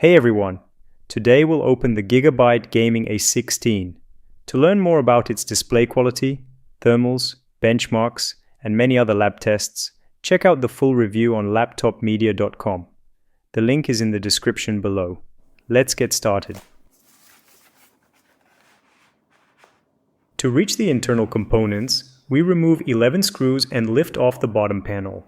Hey everyone! Today we'll open the GIGABYTE Gaming A16. To learn more about its display quality, thermals, benchmarks, and many other lab tests, check out the full review on laptopmedia.com. The link is in the description below. Let's get started. To reach the internal components, we remove 11 screws and lift off the bottom panel.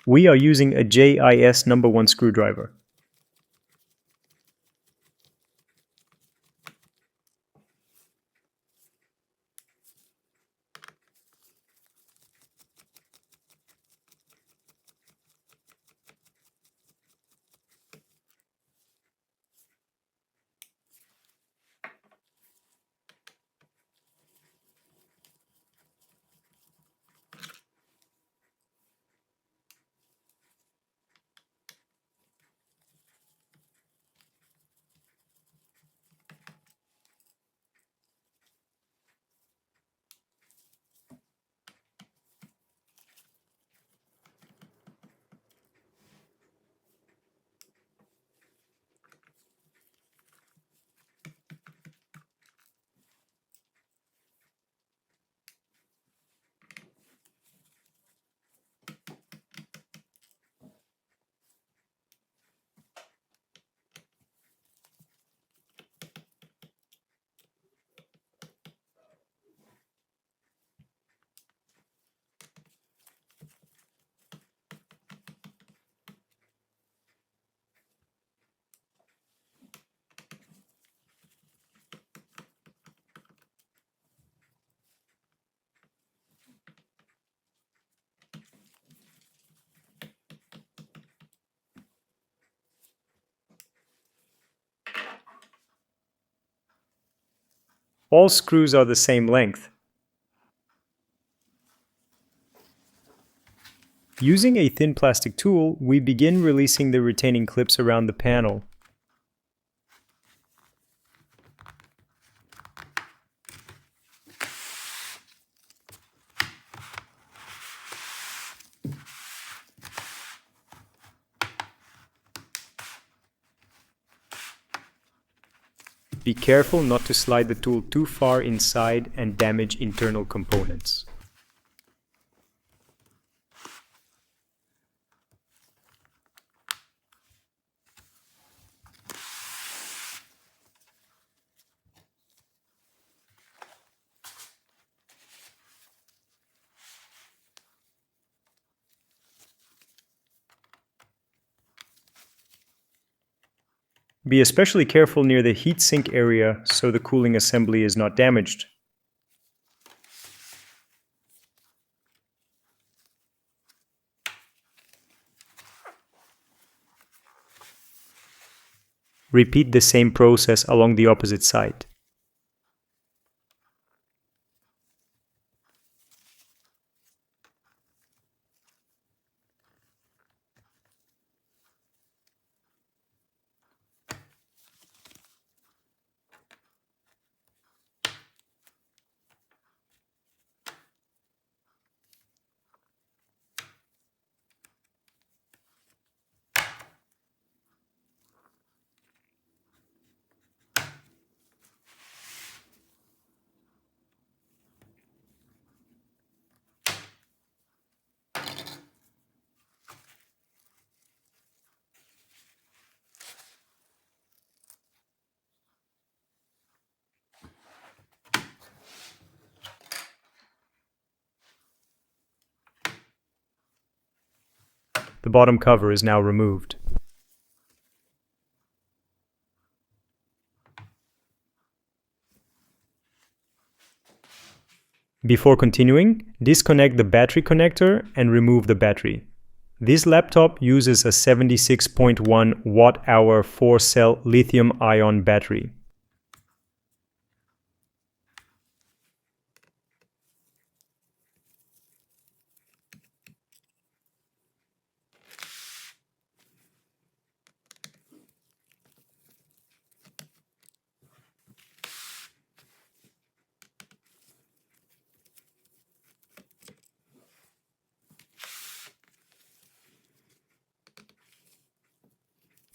We are using a JIS No. 1 screwdriver. All screws are the same length. Using a thin plastic tool, we begin releasing the retaining clips around the panel. Be careful not to slide the tool too far inside and damage internal components. Be especially careful near the heatsink area so the cooling assembly is not damaged. Repeat the same process along the opposite side. The bottom cover is now removed. Before continuing, disconnect the battery connector and remove the battery. This laptop uses a 76.1 watt-hour 4-cell lithium-ion battery.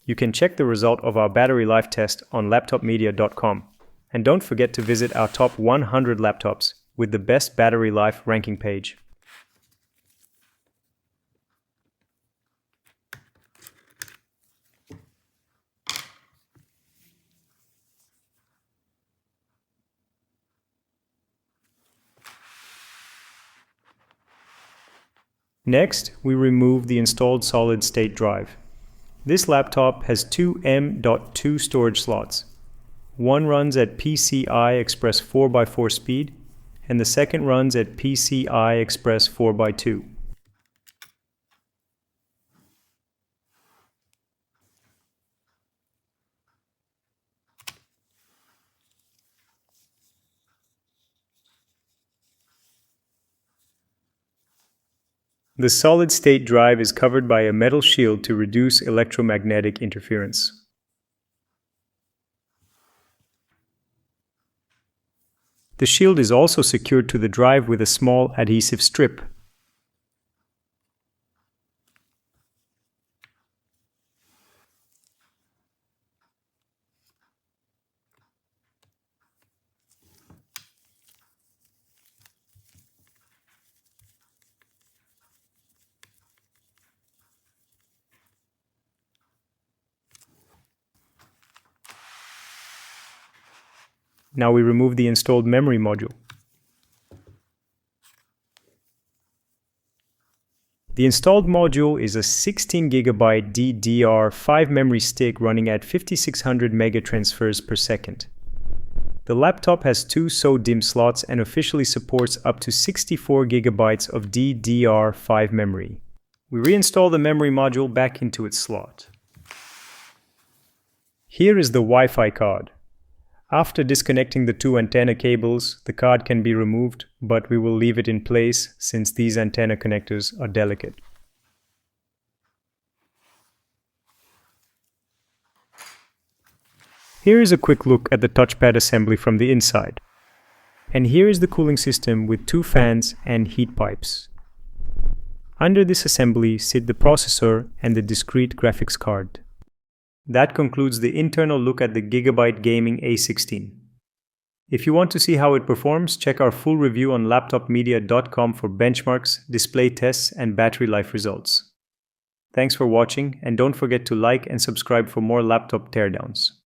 You can check the result of our battery life test on laptopmedia.com. And don't forget to visit our top 100 laptops with the best battery life ranking page. Next, we remove the installed solid-state drive. This laptop has two M.2 storage slots. One runs at PCI Express 4x4 speed, and the second runs at PCI Express 4x2. The solid-state drive is covered by a metal shield to reduce electromagnetic interference. The shield is also secured to the drive with a small adhesive strip. Now we remove the installed memory module. The installed module is a 16GB DDR5 memory stick running at 5600 megatransfers per second. The laptop has two SO-DIMM slots and officially supports up to 64GB of DDR5 memory. We reinstall the memory module back into its slot. Here is the Wi-Fi card. After disconnecting the two antenna cables, the card can be removed, but we will leave it in place since these antenna connectors are delicate. Here is a quick look at the touchpad assembly from the inside. And here is the cooling system with two fans and heat pipes. Under this assembly sit the processor and the discrete graphics card. That concludes the internal look at the GIGABYTE Gaming A16. If you want to see how it performs, check our full review on laptopmedia.com for benchmarks, display tests, and battery life results. Thanks for watching, and don't forget to like and subscribe for more laptop teardowns.